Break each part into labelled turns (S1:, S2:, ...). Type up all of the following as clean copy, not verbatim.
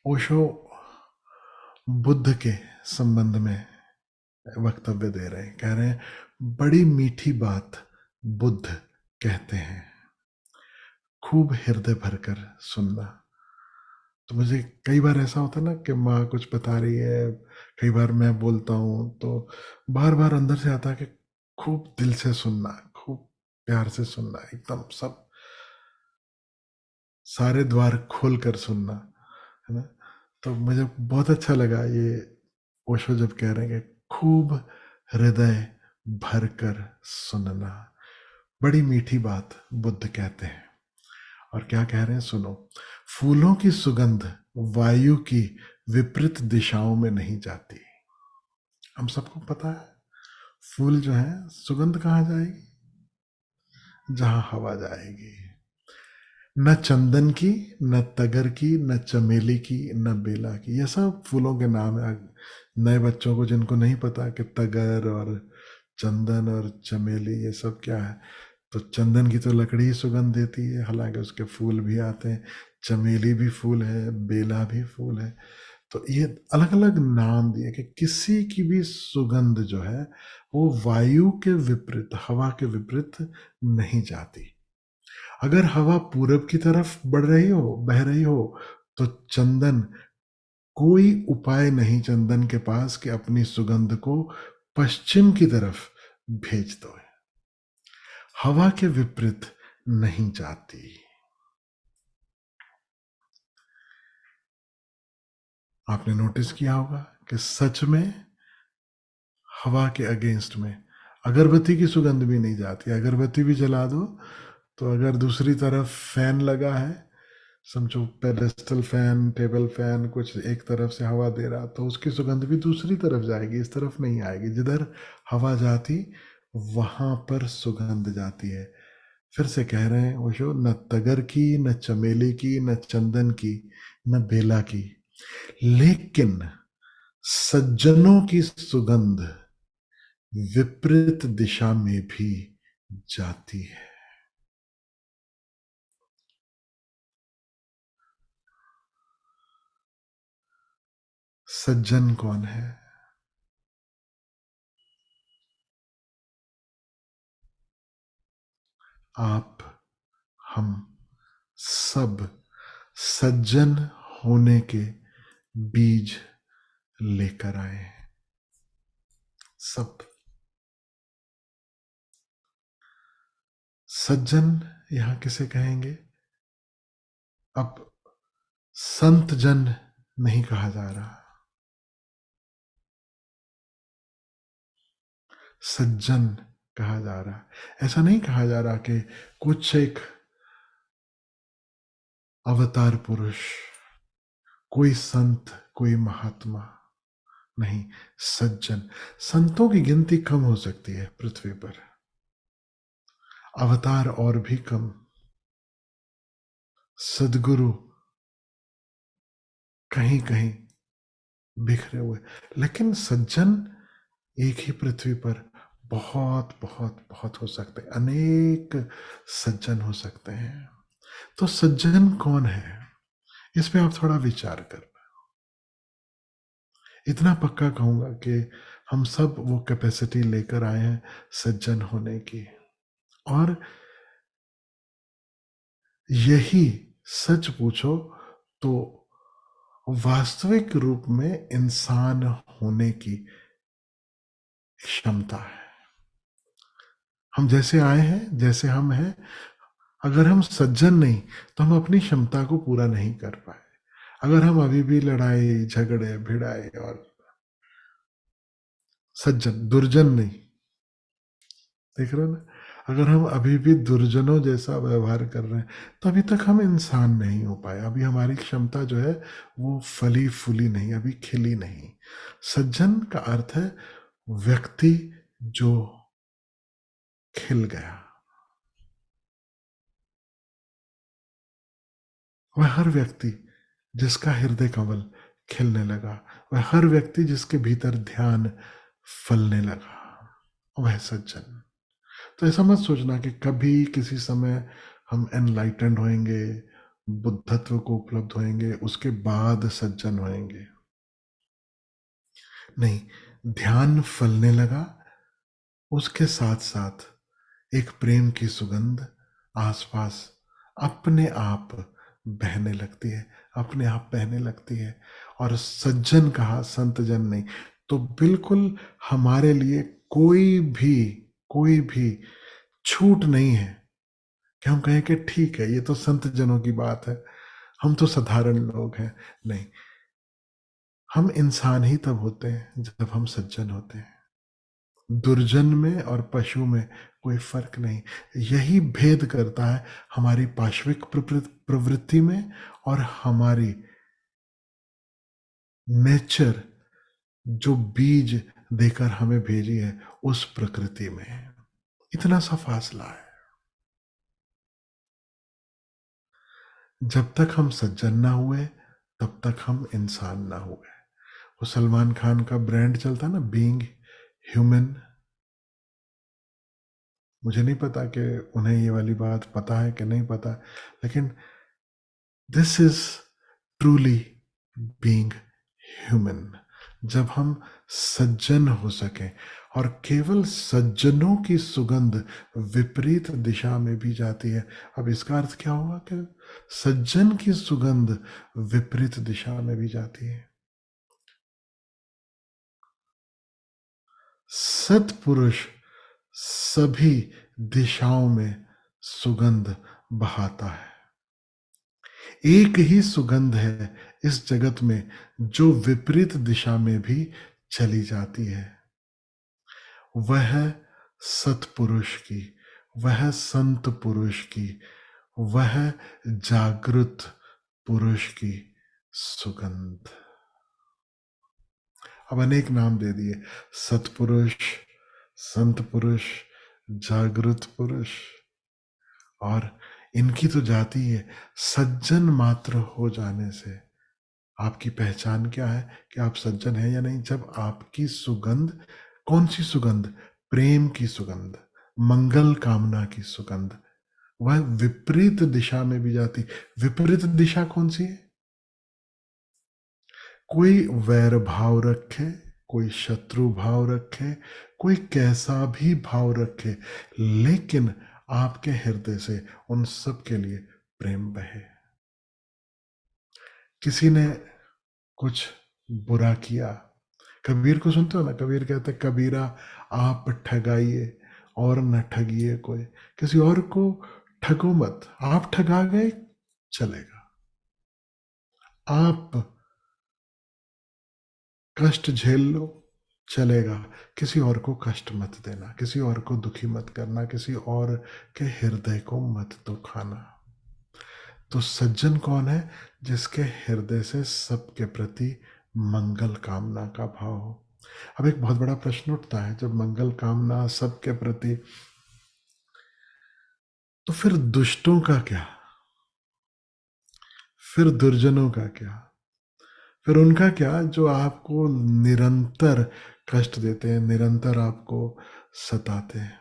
S1: ओशो बुद्ध के संबंध में वक्तव्य दे रहे हैं। कह रहे हैं, बड़ी मीठी बात बुद्ध कहते हैं, खूब हृदय भरकर सुनना। तो मुझे कई बार ऐसा होता है ना कि माँ कुछ बता रही है, कई बार मैं बोलता हूँ, तो बार बार अंदर से आता है कि खूब दिल से सुनना, खूब प्यार से सुनना, एकदम सब सारे द्वार खोल कर सुनना, है ना। तो मुझे बहुत अच्छा लगा ये ओशो जब कह रहे हैं कि खूब हृदय भरकर सुनना, बड़ी मीठी बात बुद्ध कहते हैं। और क्या कह रहे हैं सुनो, फूलों की सुगंध वायु की विपरीत दिशाओं में नहीं जाती। हम सबको पता है फूल जो है सुगंध कहाँ जाएगी, जहां हवा जाएगी। न चंदन की, न तगर की, न चमेली की, न बेला की, ये सब फूलों के नाम है। नए बच्चों को जिनको नहीं पता कि तगर और चंदन और चमेली ये सब क्या है, तो चंदन की तो लकड़ी ही सुगंध देती है, हालांकि उसके फूल भी आते हैं। चमेली भी फूल है, बेला भी फूल है। तो ये अलग अलग नाम दिए कि किसी की भी सुगंध जो है वो वायु के विपरीत, हवा के विपरीत नहीं जाती। अगर हवा पूरब की तरफ बढ़ रही हो, बह रही हो, तो चंदन, कोई उपाय नहीं चंदन के पास कि अपनी सुगंध को पश्चिम की तरफ भेज दो। हवा के विपरीत नहीं जाती। आपने नोटिस किया होगा कि सच में हवा के अगेंस्ट में अगरबत्ती की सुगंध भी नहीं जाती। अगरबत्ती भी जला दो तो अगर दूसरी तरफ फैन लगा है, समझो पेडेस्टल फैन, टेबल फैन, कुछ एक तरफ से हवा दे रहा, तो उसकी सुगंध भी दूसरी तरफ जाएगी, इस तरफ नहीं आएगी। जिधर हवा जाती वहां पर सुगंध जाती है। फिर से कह रहे हैं ओशो, न तगर की, न चमेली की, न चंदन की, न बेला की, लेकिन सज्जनों की सुगंध विपरीत दिशा में भी जाती है। सज्जन कौन है? आप, हम सब सज्जन होने के बीज लेकर आए हैं। सब सज्जन यहां किसे कहेंगे? अब संत जन नहीं कहा जा रहा, सज्जन कहा जा रहा। ऐसा नहीं कहा जा रहा कि कुछ एक अवतार पुरुष, कोई संत, कोई महात्मा, नहीं, सज्जन। संतों की गिनती कम हो सकती है पृथ्वी पर, अवतार और भी कम, सदगुरु कहीं कहीं बिखरे हुए, लेकिन सज्जन एक ही पृथ्वी पर बहुत बहुत बहुत हो सकते हैं, अनेक सज्जन हो सकते हैं। तो सज्जन कौन है, इस पे आप थोड़ा विचार कर। इतना पक्का कहूंगा कि हम सब वो कैपेसिटी लेकर आए हैं सज्जन होने की। और यही सच पूछो तो वास्तविक रूप में इंसान होने की क्षमता है। हम जैसे आए हैं, जैसे हम हैं, अगर हम सज्जन नहीं तो हम अपनी क्षमता को पूरा नहीं कर पाए। अगर हम अभी भी लड़ाई झगड़े भिड़ाई और सज्जन, दुर्जन नहीं, देख रहे हो ना, अगर हम अभी भी दुर्जनों जैसा व्यवहार कर रहे हैं तो अभी तक हम इंसान नहीं हो पाए। अभी हमारी क्षमता जो है वो फली फूली नहीं, अभी खिली नहीं। सज्जन का अर्थ है व्यक्ति जो खिल गया। वह हर व्यक्ति जिसका हृदय कमल खिलने लगा, वह हर व्यक्ति जिसके भीतर ध्यान फलने लगा, वह सज्जन। तो ऐसा मत सोचना कि कभी किसी समय हम एनलाइटेंड होंगे बुद्धत्व को उपलब्ध होएंगे, उसके बाद सज्जन होएंगे। नहीं, ध्यान फलने लगा, उसके साथ साथ एक प्रेम की सुगंध आसपास अपने आप बहने लगती है, अपने आप बहने लगती है। और सज्जन कहा, संत जन नहीं। तो बिल्कुल हमारे लिए कोई भी छूट नहीं है कि हम कहें कि ठीक है, ये तो संत जनों की बात है, हम तो साधारण लोग हैं। नहीं, हम इंसान ही तब होते हैं जब हम सज्जन होते हैं। दुर्जन में और पशु में कोई फर्क नहीं। यही भेद करता है हमारी पाश्विक प्रवृत्ति में और हमारी नेचर जो बीज देकर हमें भेजी है उस प्रकृति में। इतना सा फासला है। जब तक हम सज्जन ना हुए तब तक हम इंसान ना हुए। वो सलमान खान का ब्रांड चलता ना, बीइंग ह्यूमन। मुझे नहीं पता कि उन्हें ये वाली बात पता है कि नहीं पता, लेकिन this is truly being human. जब हम सज्जन हो सकें, और केवल सज्जनों की सुगंध विपरीत दिशा में भी जाती है। अब इसका अर्थ क्या हुआ कि सज्जन की सुगंध विपरीत दिशा में भी जाती है। सत्पुरुष सभी दिशाओं में सुगंध बहाता है। एक ही सुगंध है इस जगत में जो विपरीत दिशा में भी चली जाती है। वह सत्पुरुष की, वह संत पुरुष की, वह जागृत पुरुष की सुगंध। अब अनेक नाम दे दिए, सत्पुरुष, संत पुरुष, जागृत पुरुष, और इनकी तो जाती है। सज्जन मात्र हो जाने से आपकी पहचान क्या है कि आप सज्जन हैं या नहीं? जब आपकी सुगंध, कौन सी सुगंध? प्रेम की सुगंध, मंगल कामना की सुगंध, वह विपरीत दिशा में भी जाती। विपरीत दिशा कौन सी है? कोई वैर भाव रखे, कोई शत्रु भाव रखे, कोई कैसा भी भाव रखे, लेकिन आपके हृदय से उन सब के लिए प्रेम बहे। किसी ने कुछ बुरा किया, कबीर को सुनते हो ना, कबीर कहते कबीरा आप ठगाइए और न ठगिए कोई। किसी और को ठगो मत, आप ठगा गए चलेगा, आप कष्ट झेल लो चलेगा, किसी और को कष्ट मत देना, किसी और को दुखी मत करना, किसी और के हृदय को मत दुखाना। तो सज्जन कौन है? जिसके हृदय से सबके प्रति मंगल कामना का भाव हो। अब एक बहुत बड़ा प्रश्न उठता है, जब मंगल कामना सबके प्रति, तो फिर दुष्टों का क्या? फिर दुर्जनों का क्या? फिर उनका क्या जो आपको निरंतर कष्ट देते हैं, निरंतर आपको सताते हैं?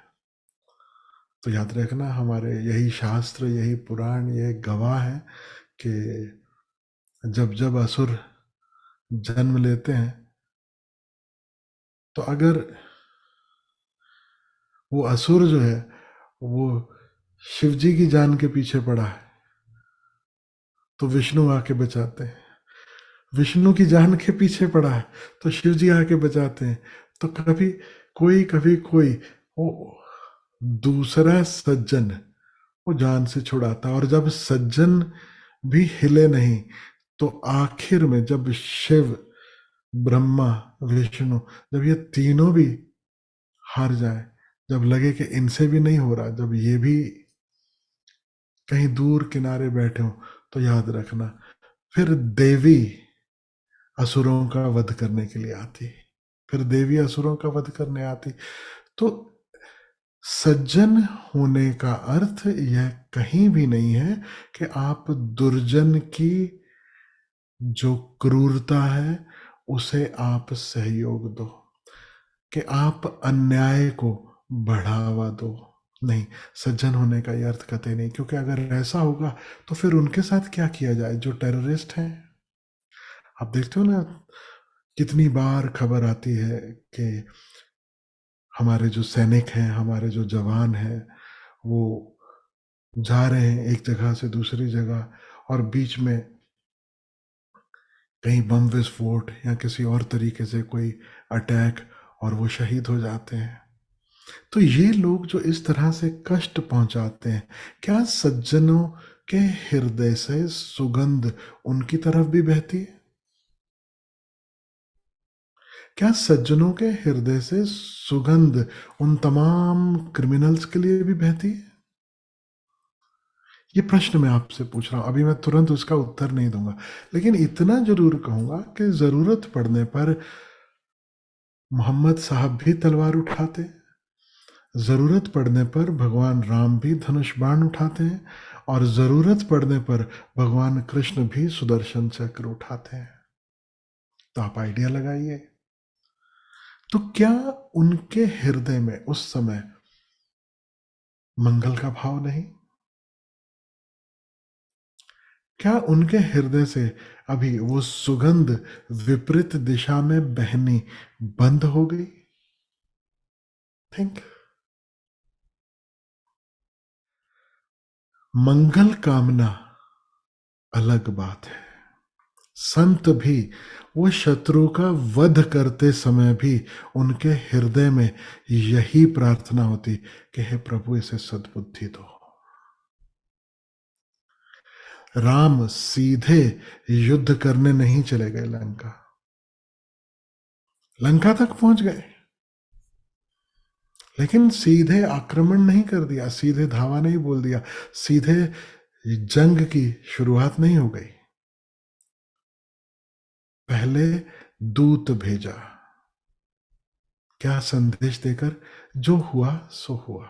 S1: तो याद रखना, हमारे यही शास्त्र, यही पुराण, ये गवाह है कि जब जब असुर जन्म लेते हैं, तो अगर वो असुर जो है वो शिव जी की जान के पीछे पड़ा है, तो विष्णु आके बचाते हैं। विष्णु की जान के पीछे पड़ा है तो शिव जी आके बचाते हैं। तो कभी कोई वो दूसरा सज्जन वो जान से छुड़ाता है। और जब सज्जन भी हिले नहीं, तो आखिर में जब शिव, ब्रह्मा, विष्णु, जब ये तीनों भी हार जाए, जब लगे कि इनसे भी नहीं हो रहा, जब ये भी कहीं दूर किनारे बैठे हो, तो याद रखना फिर देवी असुरों का वध करने के लिए आती। फिर देवी असुरों का वध करने आती। तो सज्जन होने का अर्थ यह कहीं भी नहीं है कि आप दुर्जन की जो क्रूरता है उसे आप सहयोग दो, कि आप अन्याय को बढ़ावा दो। नहीं, सज्जन होने का ये अर्थ कतई नहीं, क्योंकि अगर ऐसा होगा तो फिर उनके साथ क्या किया जाए जो टेररिस्ट हैं। आप देखते हो ना, कितनी बार खबर आती है कि हमारे जो सैनिक हैं, हमारे जो जवान हैं, वो जा रहे हैं एक जगह से दूसरी जगह, और बीच में कहीं बम विस्फोट या किसी और तरीके से कोई अटैक, और वो शहीद हो जाते हैं। तो ये लोग जो इस तरह से कष्ट पहुंचाते हैं, क्या सज्जनों के हृदय से सुगंध उनकी तरफ भी बहती है? क्या सज्जनों के हृदय से सुगंध उन तमाम क्रिमिनल्स के लिए भी बहती है? ये प्रश्न मैं आपसे पूछ रहा हूं। अभी मैं तुरंत उसका उत्तर नहीं दूंगा, लेकिन इतना जरूर कहूंगा कि जरूरत पड़ने पर मोहम्मद साहब भी तलवार उठाते, जरूरत पड़ने पर भगवान राम भी धनुष बाण उठाते हैं, और जरूरत पड़ने पर भगवान कृष्ण भी सुदर्शन चक्र उठाते हैं। तो आप आइडिया लगाइए, तो क्या उनके हृदय में उस समय मंगल का भाव नहीं? क्या उनके हृदय से अभी वो सुगंध विपरीत दिशा में बहनी बंद हो गई? थिंक। मंगल कामना अलग बात है। संत भी वो शत्रु का वध करते समय भी उनके हृदय में यही प्रार्थना होती कि हे प्रभु इसे सद्बुद्धि दो। राम सीधे युद्ध करने नहीं चले गए लंका, लंका तक पहुंच गए, लेकिन सीधे आक्रमण नहीं कर दिया, सीधे धावा नहीं बोल दिया, सीधे जंग की शुरुआत नहीं हो गई। पहले दूत भेजा, क्या संदेश देकर? जो हुआ सो हुआ,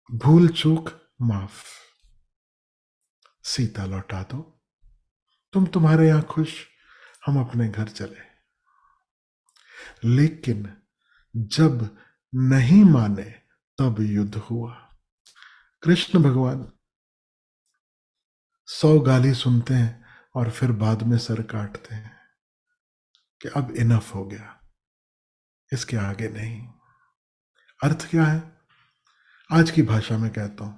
S1: भूल चूक माफ, सीता लौटा दो, तुम तुम्हारे यहां खुश, हम अपने घर चले। लेकिन जब नहीं माने तब युद्ध हुआ। कृष्ण भगवान 100 गाली सुनते हैं और फिर बाद में सर काटते हैं कि अब इनफ हो गया, इसके आगे नहीं। अर्थ क्या है? आज की भाषा में कहता हूं,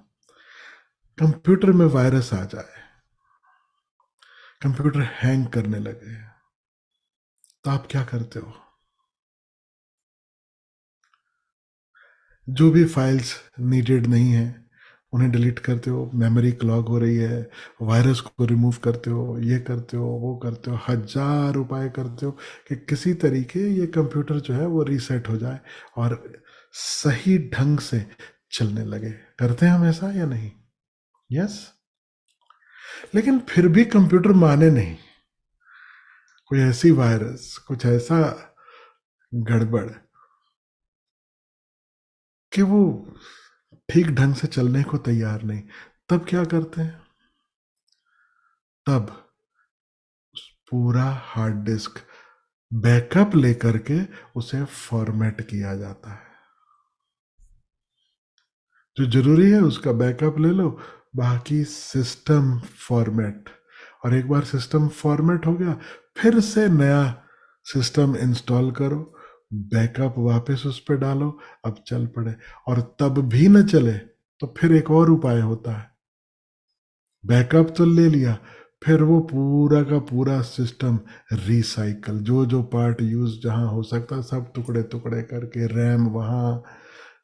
S1: कंप्यूटर में वायरस आ जाए, कंप्यूटर हैंग करने लगे, तो आप क्या करते हो? जो भी फाइल्स नीडेड नहीं है उन्हें डिलीट करते हो, मेमोरी क्लॉग हो रही है, वायरस को रिमूव करते हो, ये करते हो, वो करते हो, 1000 उपाय करते हो कि किसी तरीके ये कंप्यूटर जो है वो रीसेट हो जाए और सही ढंग से चलने लगे। करते हैं हम ऐसा या नहीं? यस। लेकिन फिर भी कंप्यूटर माने नहीं, कोई ऐसी वायरस, कुछ ऐसा गड़बड़ कि वो ठीक ढंग से चलने को तैयार नहीं। तब क्या करते हैं? तब पूरा हार्ड डिस्क बैकअप लेकर के उसे फॉर्मेट किया जाता है। जो जरूरी है उसका बैकअप ले लो, बाकी सिस्टम फॉर्मेट। और एक बार सिस्टम फॉर्मेट हो गया, फिर से नया सिस्टम इंस्टॉल करो, बैकअप वापस उस पर डालो, अब चल पड़े। और तब भी न चले तो फिर एक और उपाय होता है, बैकअप तो ले लिया, फिर वो पूरा का पूरा सिस्टम रिसाइकल, जो जो पार्ट यूज जहां हो सकता सब टुकड़े टुकड़े करके, रैम वहां,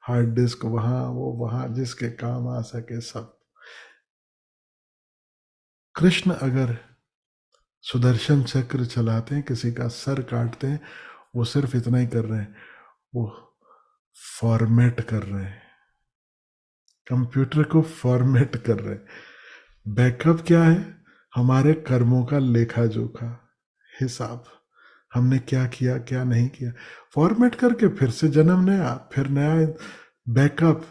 S1: हार्ड डिस्क वहां, वो वहां, जिसके काम आ सके सब। कृष्ण अगर सुदर्शन चक्र चलाते हैं, किसी का सर काटते हैं, वो सिर्फ इतना ही कर रहे हैं, वो फॉर्मेट कर रहे हैं, कंप्यूटर को फॉर्मेट कर रहे हैं। बैकअप क्या है? हमारे कर्मों का लेखा जोखा, हिसाब, हमने क्या किया क्या नहीं किया, फॉर्मेट करके फिर से जन्म नया, फिर नया बैकअप,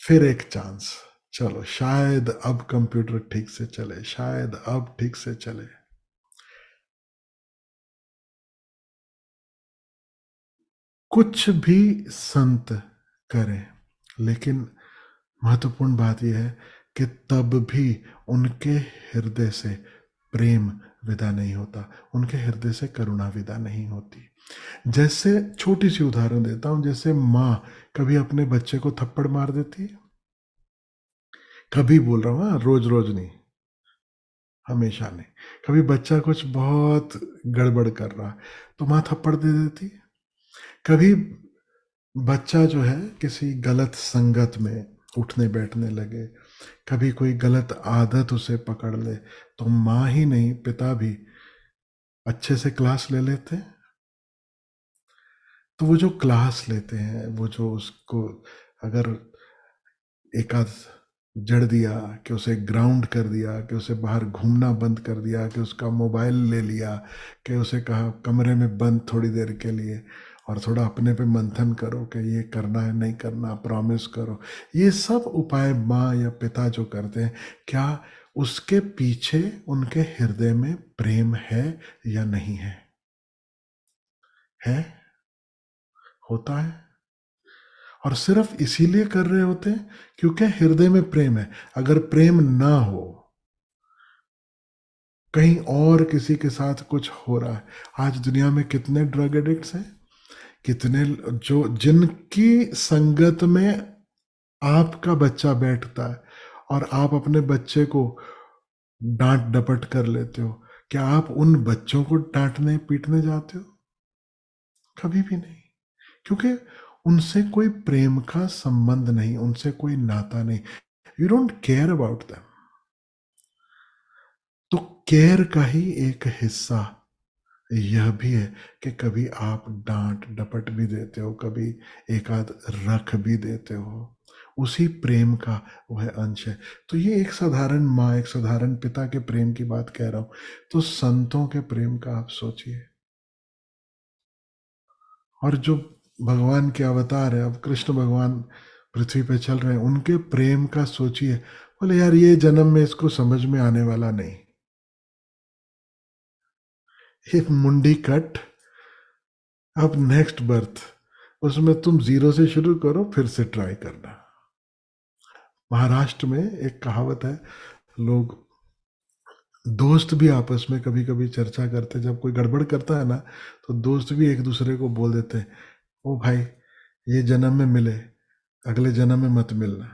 S1: फिर एक चांस, चलो शायद अब कंप्यूटर ठीक से चले, शायद अब ठीक से चले। कुछ भी संत करें, लेकिन महत्वपूर्ण बात यह है कि तब भी उनके हृदय से प्रेम विदा नहीं होता, उनके हृदय से करुणा विदा नहीं होती। जैसे छोटी सी उदाहरण देता हूं, जैसे माँ कभी अपने बच्चे को थप्पड़ मार देती है, कभी बोल रहा हूं, रोज रोज नहीं, हमेशा नहीं। कभी बच्चा कुछ बहुत गड़बड़ कर रहा है तो माँ थप्पड़ दे देती है। कभी बच्चा जो है किसी गलत संगत में उठने बैठने लगे, कभी कोई गलत आदत उसे पकड़ ले, तो माँ ही नहीं पिता भी अच्छे से क्लास ले लेते हैं। तो वो जो क्लास लेते हैं, वो जो उसको अगर एक आध जड़ दिया, कि उसे ग्राउंड कर दिया, कि उसे बाहर घूमना बंद कर दिया, कि उसका मोबाइल ले लिया, कि उसे कहा कमरे में बंद थोड़ी देर के लिए और थोड़ा अपने पे मंथन करो कि ये करना है नहीं करना, प्रॉमिस करो, ये सब उपाय माँ या पिता जो करते हैं, क्या उसके पीछे उनके हृदय में प्रेम है या नहीं है? है, होता है। और सिर्फ इसीलिए कर रहे होते हैं क्योंकि हृदय में प्रेम है। अगर प्रेम ना हो, कहीं और किसी के साथ कुछ हो रहा है। आज दुनिया में कितने ड्रग एडिक्ट्स हैं, कितने जो जिनकी संगत में आपका बच्चा बैठता है और आप अपने बच्चे को डांट डपट कर लेते हो, क्या आप उन बच्चों को डांटने पीटने जाते हो? कभी भी नहीं, क्योंकि उनसे कोई प्रेम का संबंध नहीं, उनसे कोई नाता नहीं। You don't care about them. तो केयर का ही एक हिस्सा यह भी है कि कभी आप डांट डपट भी देते हो, कभी एक आध रख भी देते हो, उसी प्रेम का वह अंश है। तो ये एक साधारण माँ, एक साधारण पिता के प्रेम की बात कह रहा हूं, तो संतों के प्रेम का आप सोचिए। और जो भगवान के अवतार है, अब कृष्ण भगवान पृथ्वी पे चल रहे हैं, उनके प्रेम का सोचिए। बोले यार ये जन्म में इसको समझ में आने वाला नहीं, एक मुंडी कट, अब नेक्स्ट बर्थ, उसमें तुम जीरो से शुरू करो, फिर से ट्राई करना। महाराष्ट्र में एक कहावत है, लोग दोस्त भी आपस में कभी कभी चर्चा करते, जब कोई गड़बड़ करता है ना, तो दोस्त भी एक दूसरे को बोल देते हैं, ओ भाई ये जन्म में मिले, अगले जन्म में मत मिलना।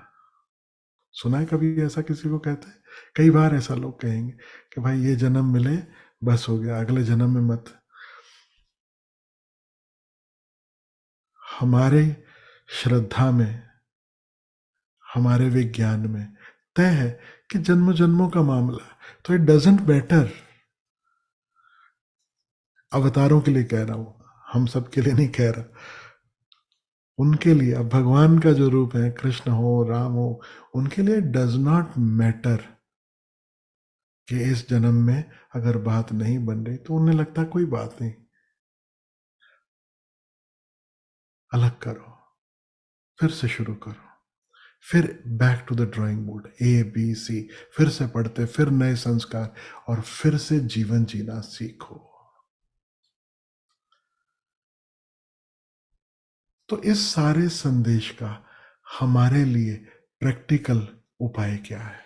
S1: सुना है कभी ऐसा किसी को कहते हैं? कई बार ऐसा लोग कहेंगे कि भाई ये जन्म मिले, बस हो गया, अगले जन्म में मत। हमारे श्रद्धा में, हमारे विज्ञान में तय है कि जन्म जन्मों का मामला, तो इट डजेंट मैटर। अवतारों के लिए कह रहा हूं, हम सब के लिए नहीं कह रहा, उनके लिए। अब भगवान का जो रूप है, कृष्ण हो राम हो, उनके लिए डज नॉट मैटर कि इस जन्म में अगर बात नहीं बन रही, तो उन्हें लगता कोई बात नहीं, अलग करो, फिर से शुरू करो, फिर back to the drawing board, ABC, फिर से पढ़ते, फिर नए संस्कार, और फिर से जीवन जीना सीखो। तो इस सारे संदेश का हमारे लिए प्रैक्टिकल उपाय क्या है?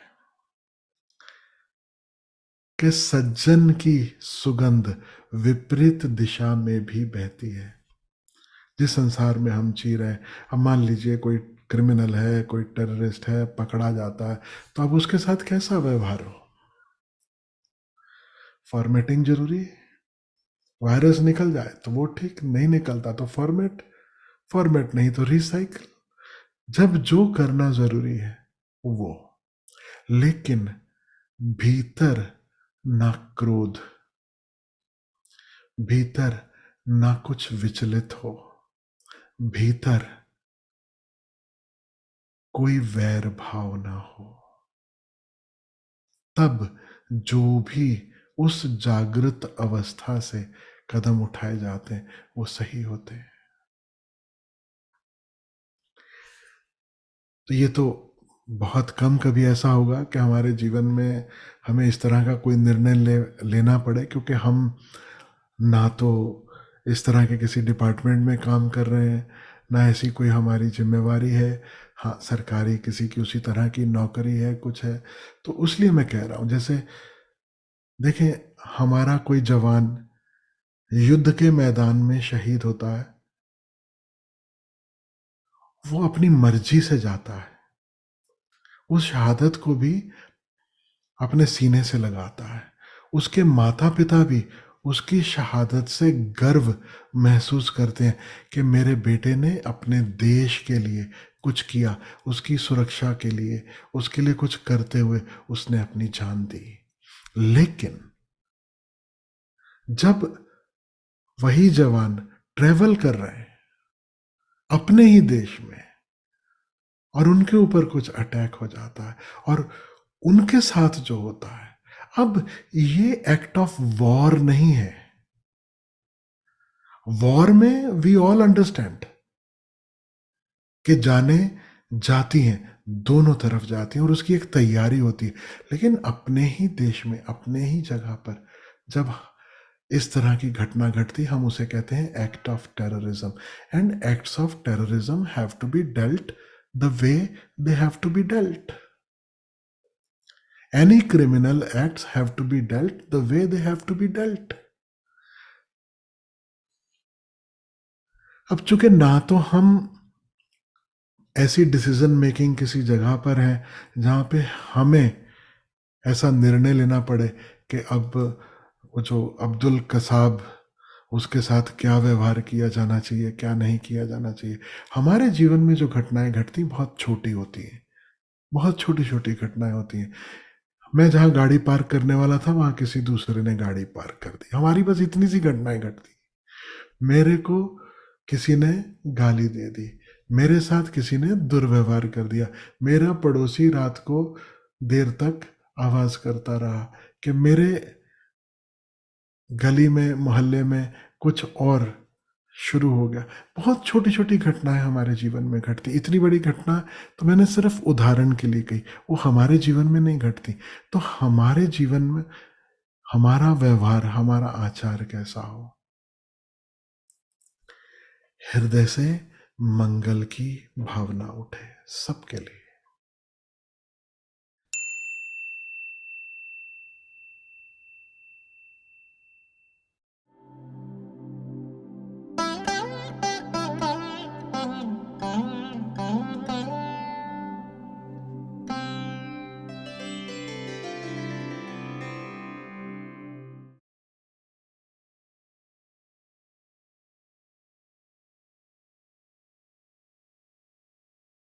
S1: कि सज्जन की सुगंध विपरीत दिशा में भी बहती है। जिस संसार में हम जी रहे हैं, अब मान लीजिए कोई क्रिमिनल है, कोई टेररिस्ट है, पकड़ा जाता है, तो अब उसके साथ कैसा व्यवहार हो? फॉर्मेटिंग जरूरी है। वायरस निकल जाए तो वो ठीक, नहीं निकलता तो फॉर्मेट, फॉर्मेट नहीं तो रिसाइकल। जब जो करना जरूरी है वो, लेकिन भीतर ना क्रोध, भीतर ना कुछ विचलित हो, भीतर कोई वैर भाव ना हो, तब जो भी उस जागृत अवस्था से कदम उठाए जाते हैं वो सही होते हैं। तो ये तो बहुत कम कभी ऐसा होगा कि हमारे जीवन में हमें इस तरह का कोई निर्णय लेना पड़े, क्योंकि हम ना तो इस तरह के किसी डिपार्टमेंट में काम कर रहे हैं, ना ऐसी कोई हमारी जिम्मेवारी है। हाँ, सरकारी किसी की उसी तरह की नौकरी है, कुछ है, तो इसलिए मैं कह रहा हूँ। जैसे देखें, हमारा कोई जवान युद्ध के मैदान में शहीद होता है, वो अपनी मर्जी से जाता है, उस शहादत को भी अपने सीने से लगाता है। उसके माता पिता भी उसकी शहादत से गर्व महसूस करते हैं कि मेरे बेटे ने अपने देश के लिए कुछ किया, उसकी सुरक्षा के लिए, उसके लिए कुछ करते हुए उसने अपनी जान दी। लेकिन जब वही जवान ट्रेवल कर रहे हैं अपने ही देश में और उनके ऊपर कुछ अटैक हो जाता है और उनके साथ जो होता है, अब ये एक्ट ऑफ वॉर नहीं है। वॉर में वी ऑल अंडरस्टैंड कि जाने जाती हैं, दोनों तरफ जाती हैं और उसकी एक तैयारी होती है। लेकिन अपने ही देश में, अपने ही जगह पर जब इस तरह की घटना घटती, हम उसे कहते हैं act of terrorism. And acts of terrorism have to be dealt the way they have to be dealt. Any criminal acts have to be dealt the way they have to be dealt. अब चूंकि ना तो हम ऐसी decision making किसी जगह पर है जहां पे हमें ऐसा निर्णय लेना पड़े कि अब वो जो अब्दुल कसाब, उसके साथ क्या व्यवहार किया जाना चाहिए, क्या नहीं किया जाना चाहिए। हमारे जीवन में जो घटनाएं घटती बहुत छोटी होती हैं, बहुत छोटी छोटी घटनाएं होती हैं। मैं जहां गाड़ी पार्क करने वाला था वहां किसी दूसरे ने गाड़ी पार्क कर दी, हमारी बस इतनी सी घटनाएं घटती। मेरे को किसी ने गाली दे दी, मेरे साथ किसी ने दुर्व्यवहार कर दिया, मेरा पड़ोसी रात को देर तक आवाज करता रहा कि मेरे गली में, मोहल्ले में कुछ और शुरू हो गया। बहुत छोटी छोटी घटनाएं हमारे जीवन में घटती। इतनी बड़ी घटना तो मैंने सिर्फ उदाहरण के लिए कही, वो हमारे जीवन में नहीं घटती। तो हमारे जीवन में हमारा व्यवहार, हमारा आचार कैसा हो, हृदय से मंगल की भावना उठे सबके लिए।